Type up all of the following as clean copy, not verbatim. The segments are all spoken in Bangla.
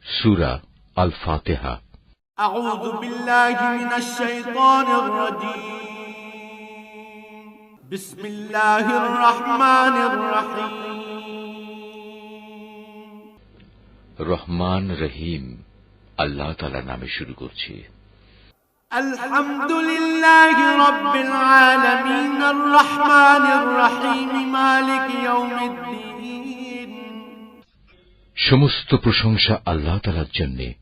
সূরা আল ফাতিহা। আউযু বিল্লাহি মিনাশ শাইতানির রাজীম। বিসমিল্লাহির রহমানির রহিম। রহমান রহিম আল্লাহ তাআলার নামে শুরু করছি। আলহামদুলিল্লাহি রাব্বিল আলামিন আর রহমানির রহিম মালিক ইয়াউমিদ্দিন। সমস্ত প্রশংসা আল্লাহ তাআলার জন্য।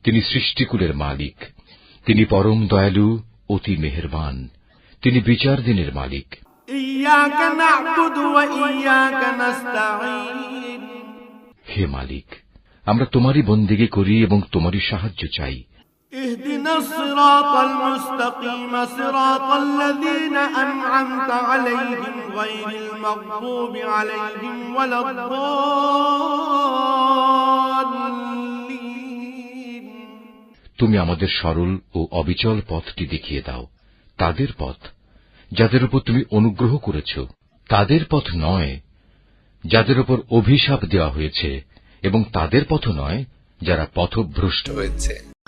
তিনি সৃষ্টিকুলের মালিক, তিনি পরম দয়ালু, অতি মেহেরবান, তিনি বিচার দিনের মালিক। ইয়াকা না'বুদু ওয়া ইয়াকা নাস্তাঈন। হে মালিক, আমরা তোমারই বন্দেগী করি এবং তোমারই সাহায্য চাই। ইহদিনাস সিরাতাল মুস্তাকিম সিরাতাল্লাযীনা আন'আমতা আলাইহিম গায়রিল মাগদুবি আলাইহিম ওয়ালাদ-দাল্লিন। তুমি আমাদের সরল ও অবিচল পথটি দেখিয়ে দাও, তাদের পথ যাদের উপর তুমি অনুগ্রহ করেছ, তাদের পথ নয় যাদের উপর অভিশাপ দেওয়া হয়েছে, এবং তাদের পথ নয় যারা পথভ্রষ্ট হয়েছে।